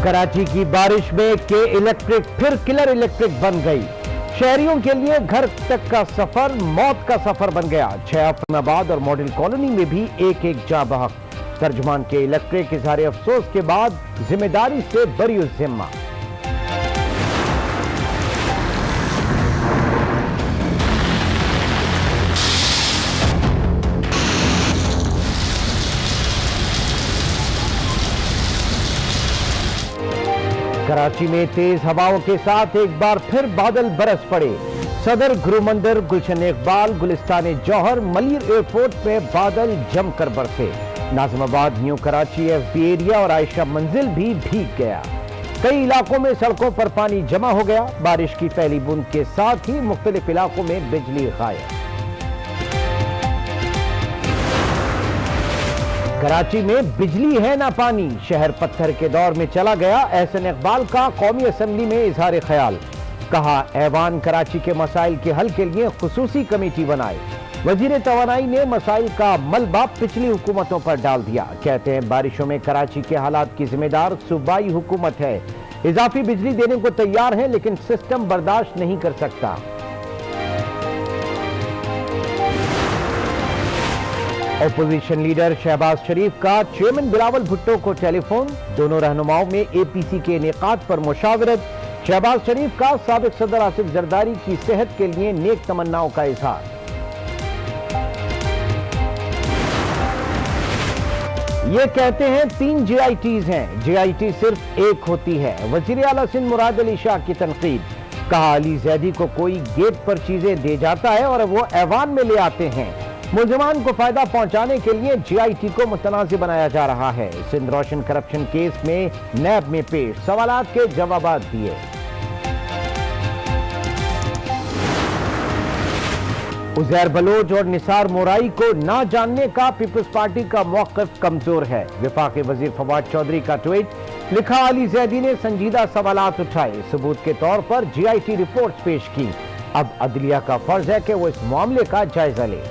कराची की बारिश में के इलेक्ट्रिक फिर किलर इलेक्ट्रिक बन गई। शहरियों के लिए घर तक का सफर मौत का सफर बन गया। 6 अफनाबाद और मॉडल कॉलोनी में भी एक जाँ बहक। तर्जमान के इलेक्ट्रिक इजहार अफसोस के बाद जिम्मेदारी से बरी जिम्मा। कराची में तेज हवाओं के साथ एक बार फिर बादल बरस पड़े। सदर गुरु मंदिर, गुलशन इकबाल, गुलिस्तान जौहर, मलिर एयरपोर्ट में बादल जमकर बरसे। Nazimabad, new Karachi, FB area और आयशा मंजिल भी भीग गया। कई इलाकों में सड़कों पर पानी जमा हो गया। बारिश की पहली बूंद के साथ ही मुख्तलिफ इलाकों में बिजली गायब। कराची में बिजली है ना पानी, शहर पत्थर के दौर में चला गया। एहसन इकबाल का कौमी असेंबली में इजहार ख्याल। कहा, ऐवान कराची के मसाइल के हल के लिए खुसूसी कमेटी बनाए। वजीर तवानाई ने मसाइल का मलबा पिछली हुकूमतों पर डाल दिया। कहते हैं बारिशों में कराची के हालात की जिम्मेदार सूबाई हुकूमत है। इजाफी बिजली देने को तैयार है लेकिन सिस्टम बर्दाश्त नहीं कर सकता। अपोजिशन लीडर शहबाज शरीफ का चेयरमैन बिलावल भुट्टो को टेलीफोन। दोनों रहनुमाओं में APC के इनेकाद पर मुशावरत। शहबाज शरीफ का साबिक सदर आसिफ जरदारी की सेहत के लिए नेक तमन्नाओं का इजहार। ये कहते हैं 3 JITs हैं, JIT सिर्फ एक होती है। वजीर आला सिंध मुराद अली शाह की तनकीद। कहा, अली जैदी को कोई गेट पर चीजें दे जाता है और वो ऐवान में ले आते हैं। मुलजमान को फायदा पहुंचाने के लिए JIT को मुतनाज़ बनाया जा रहा है। सिंध रोशन करप्शन केस में नैब में पेश, सवालात के जवाब दिए। उजैर बलोच और निसार मोराई को ना जानने का पीपल्स पार्टी का मौक़िफ़ कमजोर है। वफाकी वजीर फवाद चौधरी का ट्वीट। लिखा, अली जैदी ने संजीदा सवालात उठाए, सबूत के तौर पर JIT रिपोर्ट्स पेश की। अब अदलिया का फर्ज है कि वो इस मामले का जायजा ले।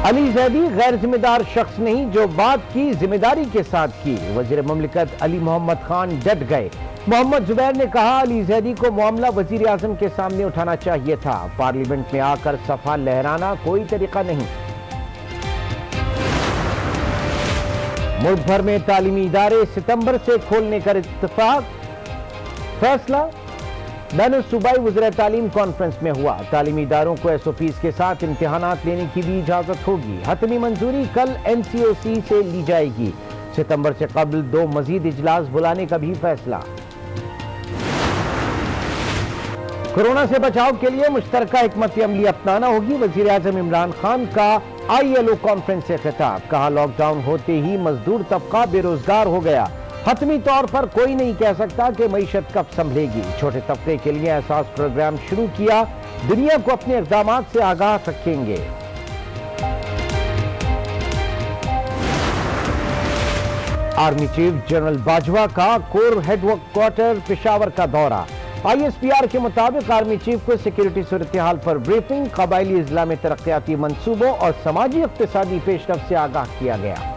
अली जैदी गैर जिम्मेदार शख्स नहीं, जो बात की जिम्मेदारी के साथ की। वजीर ममलिकत अली मोहम्मद खान डट गए। मोहम्मद जुबैर ने कहा, अली जैदी को मामला वजीर आजम के सामने उठाना चाहिए था। पार्लियामेंट में आकर सफा लहराना कोई तरीका नहीं। मुल्क भर में तालीमी इदारे सितंबर से खोलने का इत्तेफाक। फैसला बैनुल सूबाई वज़ीर तालीम कॉन्फ्रेंस में हुआ। तालीमी इदारों को SOPs के साथ इम्तिहानात लेने की भी इजाजत होगी। हतमी मंजूरी कल NCOC से ली जाएगी। सितंबर से कबल 2 मजीद इजलास बुलाने का भी फैसला। कोरोना से बचाव के लिए मुश्तरका हिकमत अमली अपनाना होगी। वजीर आजम इमरान खान का ILO कॉन्फ्रेंस से खिताब। कहा, लॉकडाउन होते ही मजदूर तबका बेरोजगार हो गया। हतमी तौर पर कोई नहीं कह सकता कि मईशत कब संभलेगी। छोटे तबके के लिए एहसास प्रोग्राम शुरू किया। दुनिया को अपने इक़दामात से आगाह रखेंगे। आर्मी चीफ जनरल बाजवा का कोर हेडक्वार्टर पेशावर का दौरा। ISPR के मुताबिक आर्मी चीफ को सिक्योरिटी सूरत हाल पर ब्रीफिंग, कबायली अजला में तरक्याती मंसूबों और समाजी इक़्तिसादी पेशरफ्त से आगाह किया गया।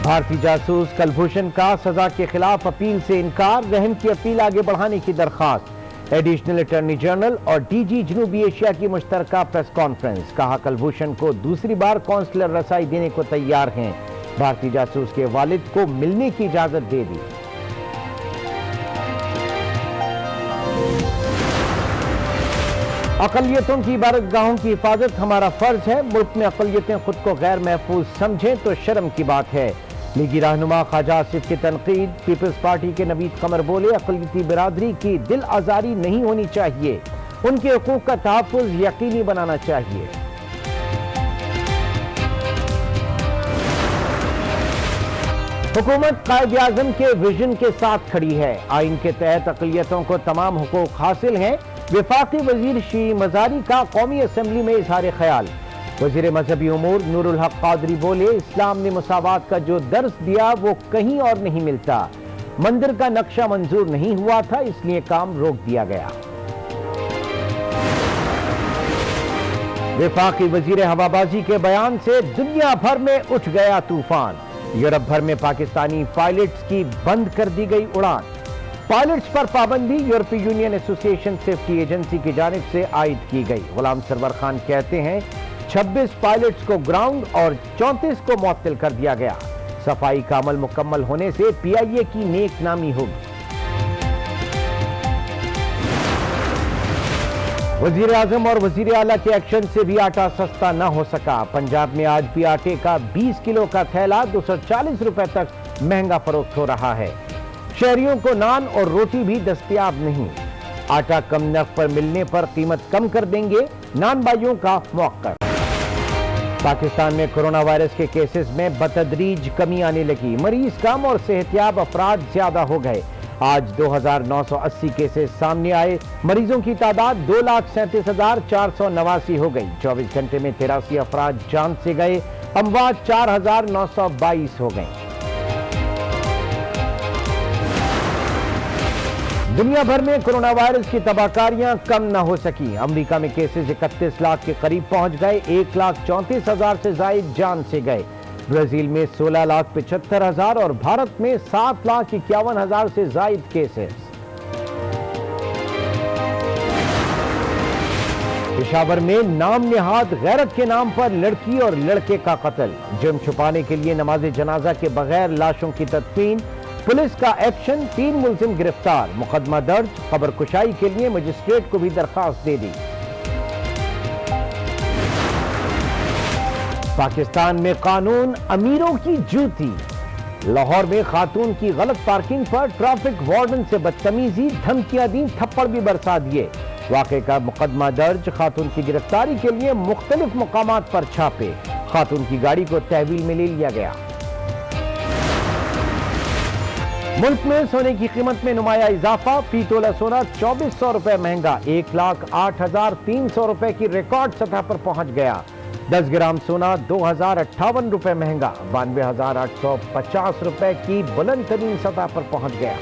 भारतीय जासूस कलभूषण का सजा के खिलाफ अपील से इनकार। रहम की अपील आगे बढ़ाने की दरखास्त। एडिशनल अटॉर्नी जनरल और DG जनूबी एशिया की मुश्तरका प्रेस कॉन्फ्रेंस। कहा, कलभूषण को दूसरी बार कौंसलर रसाई देने को तैयार हैं। भारतीय जासूस के वालिद को मिलने की इजाजत दे दी। अक़लियतों की इबादतगाहों की हिफाजत हमारा फर्ज है। मुल्क में अक़लियतें खुद को गैर महफूज समझें तो शर्म की बात है। लीगी रहनुमा ख्वाजा आसिफ की तनकीद। पीपल्स पार्टी के नवीद कमर बोले, अक़लियती बिरादरी की दिल आज़ारी नहीं होनी चाहिए। उनके हुकूक का तहफ़्फ़ुज़ यकीनी बनाना चाहिए। हुकूमत कायद आज़म के विजन के साथ खड़ी है। आइन के तहत अक़लियतों को तमाम हुकूक हासिल हैं। वफाकी वजीर शी मजारी का कौमी असेंबली में इजहार ख्याल। वजीर मजहबी उमूर नूरुल हक कादरी बोले, इस्लाम ने मुसावात का जो दर्स दिया वो कहीं और नहीं मिलता। मंदिर का नक्शा मंजूर नहीं हुआ था, इसलिए काम रोक दिया गया। वफाकी वजीर हवाबाजी के बयान से दुनिया भर में उठ गया तूफान। यूरोप भर में पाकिस्तानी पायलट्स की बंद कर दी गई उड़ान। पायलट्स पर पाबंदी यूरोपीय यूनियन एसोसिएशन सेफ्टी एजेंसी की जानिब से आयद की गई। गुलाम सरवर खान कहते हैं 26 पायलट्स को ग्राउंड और 34 को मुअत्तल कर दिया गया। सफाई का अमल मुकम्मल होने से PIA की नेक नामी होगी। वजीर आजम और वजीर आला के एक्शन से भी आटा सस्ता न हो सका। पंजाब में आज भी आटे का 20 किलो का थैला 240 रुपए तक महंगा फरोख्त हो रहा है। शहरियों को नान और रोटी भी दस्तयाब नहीं। आटा कम नर्ख पर मिलने पर कीमत कम कर देंगे, नान बाइयों का मौका। पाकिस्तान में कोरोना वायरस के केसेस में बतदरीज कमी आने लगी। मरीज कम और सेहतियाब अफराद ज्यादा हो गए। आज 2980 केसेस सामने आए। मरीजों की तादाद 2,37,489 हो गई। 24 घंटे में 83 अफराद जान से गए। अमवात 4,922 हो गए। दुनिया भर में कोरोना वायरस की तबाहकारियां कम न हो सकी। अमेरिका में केसेस 31 लाख के करीब पहुंच गए। 1,34,000 से जायद जान से गए। ब्राजील में 16,75,000 और भारत में 7,51,000 से जायद केसेस। पेशावर में नाम निहाद गैरत के नाम पर लड़की और लड़के का कत्ल। जुर्म छुपाने के लिए नमाज जनाजा के बगैर लाशों की तदफीन। पुलिस का एक्शन, 3 मुलजिम गिरफ्तार। मुकदमा दर्ज। खबर कुशाई के लिए मजिस्ट्रेट को भी दरखास्त दे दी। पाकिस्तान में कानून अमीरों की जूती। लाहौर में खातून की गलत पार्किंग पर ट्रैफिक वार्डन से बदतमीजी, धमकियां दी, थप्पड़ भी बरसा दिए। वाक़े का मुकदमा दर्ज। खातून की गिरफ्तारी के लिए मुख्तलिफ मुकामात पर छापे। खातून की गाड़ी को तहवील में ले लिया गया। मुल्क में सोने की कीमत में नुमाया इजाफा। फी तोला सोना 2400 रुपए महंगा 1,08,300 रुपए की रिकॉर्ड सतह पर पहुंच गया। 10 ग्राम सोना 2,058 रुपए महंगा 92,850 रुपए की बुलंद तरीन सतह पर पहुंच गया।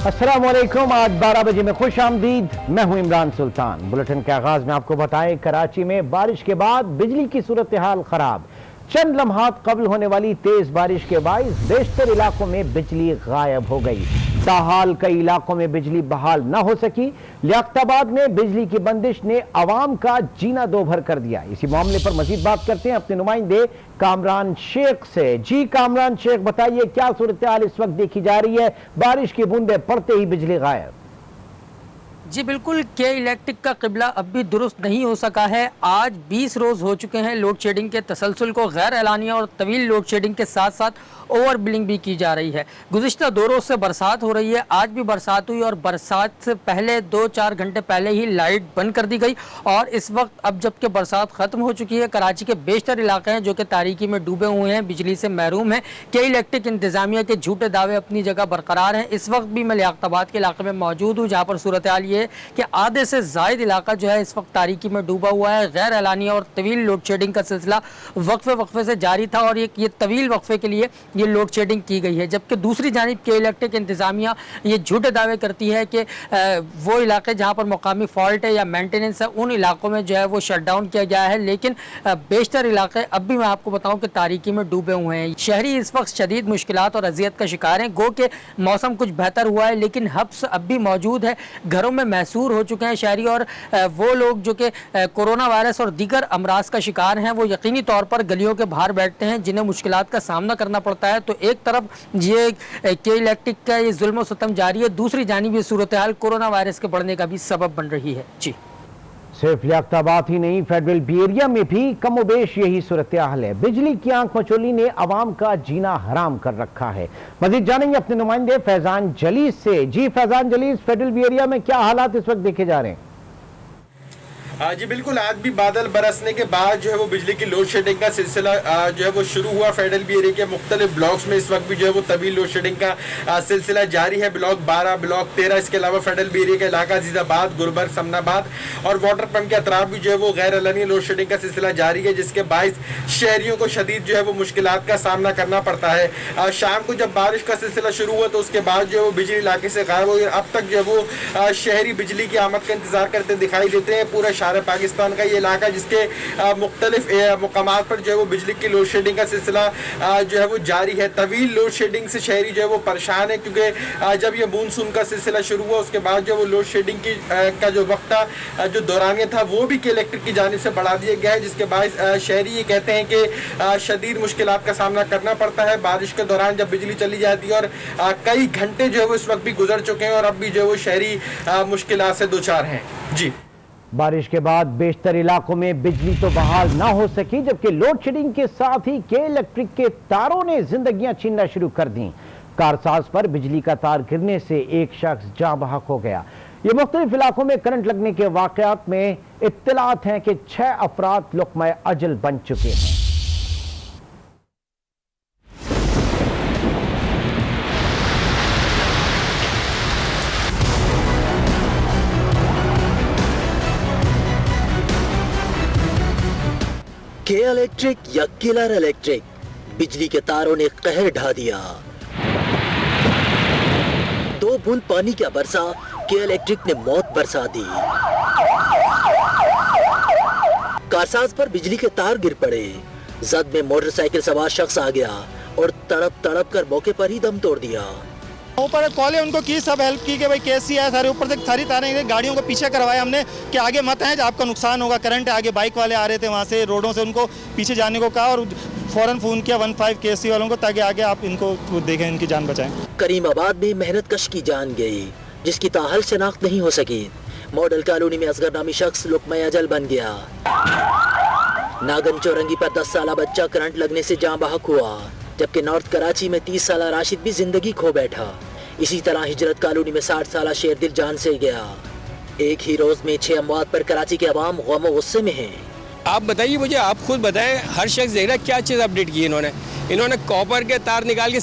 अस्सलाम वालेकुम। आज 12 बजे में खुश आमदीद। मैं हूं इमरान सुल्तान। बुलेटिन के आगाज में आपको बताएं, कराची में बारिश के बाद बिजली की सूरत हाल खराब। चंद लम्हात कबल होने वाली तेज बारिश के बाइस बेशतर इलाकों में बिजली गायब हो गई। ताहाल कई इलाकों में बिजली बहाल न हो सकी। लियाकताबाद में बिजली की बंदिश ने अवाम का जीना दोभर कर दिया। इसी मामले पर मजीद बात करते हैं अपने नुमाइंदे कामरान शेख से। जी कामरान शेख, बताइए क्या सूरत हाल इस वक्त देखी जा रही है? बारिश की बूंदें पड़ते ही बिजली गायब। जी बिल्कुल, के इलेक्ट्रिक का किबला अब भी दुरुस्त नहीं हो सका है। आज 20 रोज हो चुके हैं लोड शेडिंग के तसलसल को। गैर एलानिया और तवील लोड शेडिंग के साथ साथ ओवर बिलिंग भी की जा रही है। गुज़िश्ता 2 रोज से बरसात हो रही है। आज भी बरसात हुई और बरसात से पहले 2-4 घंटे पहले ही लाइट बंद कर दी गई। और इस वक्त अब जबकि बरसात ख़त्म हो चुकी है, कराची के बेशतर इलाके हैं जो कि तारीकी में डूबे हुए हैं, बिजली से महरूम हैं। के इलेक्ट्रिक इंतज़ामिया के झूठे दावे अपनी जगह बरकरार हैं। इस वक्त भी मैं लियाकताबाद के इलाके में मौजूद हूँ, जहाँ पर सूरत हाल ये है कि आधे से ज़ायद इलाका जो है इस वक्त तारीकी में डूबा हुआ है। गैर एलानिया और तवील लोड शेडिंग का सिलसिला वक्फे से जारी था और ये तवील वक्फे के लिए ये लोड शेडिंग की गई है। जबकि दूसरी जानिब के इलेक्ट्रिक इंतज़ामिया ये झूठे दावे करती है कि वो इलाके जहाँ पर मुकामी फॉल्ट है या मेंटेनेंस है, उन इलाकों में जो है वो शट डाउन किया गया है। लेकिन बेशतर इलाके अब भी मैं आपको बताऊँ कि तारीकी में डूबे हुए हैं। शहरी इस वक्त शदीद मुश्किलात और अजियत का शिकार हैं। गो के मौसम कुछ बेहतर हुआ है लेकिन हब्स अब भी मौजूद है। घरों में महसूर हो चुके हैं शहरी और वो लोग जो कि कोरोना वायरस और दीगर अमराज का शिकार हैं, वो यकीनी तौर पर गलियों के बाहर बैठते हैं, जिन्हें मुश्किलात का सामना करना पड़ता है। तो एक तरफ ये के इलेक्ट्रिक का ये जुल्म सतम जारी है, दूसरी जानिब ये सूरत हाल कोरोना वायरस के बढ़ने का भी सबब बन रही है। जी सिर्फ लियाकताबाद ही नहीं, फेडरल बी एरिया में भी कमोबेश यही सूरत हाल है। बिजली की आंख मचोली ने अवाम का जीना हराम कर रखा है। मजीद जानेंगे अपने नुमाइंदे फैजान जलीस से। जी Faizan Jalees, federal B area में क्या हालात इस वक्त देखे जा रहे हैं? जी बिल्कुल, आज भी बादल बरसने के बाद जो है वो बिजली की लोड शेडिंग का सिलसिला जो है वो शुरू हुआ। फेडरल बी एरिया के मुख्तलिफ ब्लॉक्स में इस वक्त भी जो है वो तवील लोड शेडिंग का सिलसिला जारी है। ब्लॉक 12, ब्लॉक 13, इसके अलावा फेडरल बी एरिया का इलाका अजीजाबाद, गुलबर्ग, समनाबाद और वाटर पंप के अतराफ भी जो है वो गैर एलानी लोड शेडिंग का सिलसिला जारी है, जिसके बायस शहरियों को शदीद जो है वो मुश्किलात का सामना करना पड़ता है। शाम को जब बारिश का सिलसिला शुरू हुआ तो उसके बाद जो है वो बिजली इलाके से गायब हो गई। अब तक जो है वो शहरी बिजली की आमद का इंतजार करते दिखाई देते हैं। पूरा शहर पाकिस्तान का ये इलाका जिसके मुख्तलिफ मुकामात पर जो है वो बिजली की लोड शेडिंग का सिलसिला जो है वो जारी है। तवील लोड शेडिंग से शहरी जो है वो परेशान है, क्योंकि जब ये मानसून का सिलसिला शुरू हुआ उसके बाद जो वो लोड शेडिंग की का जो वक्त था, जो दौरानिया था, वो भी के इलेक्ट्रिक की जानिब से बढ़ा दिया गया है, जिसके बाद शहरी ये कहते हैं कि शदीद मुश्किलात का सामना करना पड़ता है बारिश के दौरान जब बिजली चली जाती है। और कई घंटे जो है वो इस वक्त भी गुजर चुके हैं और अब भी जो है वो शहरी मुश्किलात से दो चार हैं। जी, बारिश के बाद बेशतर इलाकों में बिजली तो बहाल ना हो सकी, जबकि लोड शेडिंग के साथ ही के इलेक्ट्रिक के तारों ने जिंदगियां छीनना शुरू कर दी। कारसाज पर बिजली का तार गिरने से एक शख्स जाँ बहक हो गया। ये मुख्तलिफ इलाकों में करंट लगने के वाक़यात में इत्तलात हैं कि 6 अफराद लुक़्मा अजल बन चुके हैं। के इलेक्ट्रिक या किलर इलेक्ट्रिक, बिजली के तारों ने कहर ढा दिया। 2 बूंद पानी का बरसा के इलेक्ट्रिक ने मौत बरसा दी। कारसाज पर बिजली के तार गिर पड़े। जद में मोटरसाइकिल सवार शख्स आ गया और तड़प तड़प कर मौके पर ही दम तोड़ दिया। ऊपर कॉलें उनको की, सब हेल्प की कि भाई कैसी है, सारे ऊपर से सारी तारें गाड़ियों को पीछे करवाया हमने कि आगे मत आए, आपका नुकसान होगा, करंट है। आगे बाइक वाले आ रहे थे वहाँ से रोडों से, उनको पीछे जाने को कहा और फौरन फोन किया 15 KSC वालों को ताकि आगे आप इनको देखें, इनकी जान बचाएं। करीमाबाद में मेहनत कश की जान गई, जिसकी ताहल शनाख्त नहीं हो सकी। मॉडल कॉलोनी में असगर नामी शख्स लुक़मा अजल बन गया। नागन चौरंगी पर 10 साला बच्चा करंट लगने से जाँ बहक हुआ, जबकि नॉर्थ कराची में 30 साला राशिद भी जिंदगी खो बैठा। इसी तरह हिजरत कॉलोनी में 60 साला शेरदिल जान से गया। एक ही रोज में 6 अमवात पर कराची के अवाम गम और गुस्से में हैं। आप बताइए मुझे, आप खुद बताएं, हर शख्स देख रहा है क्या चीज़ अपडेट की इन्होंने कॉपर के तार निकाल के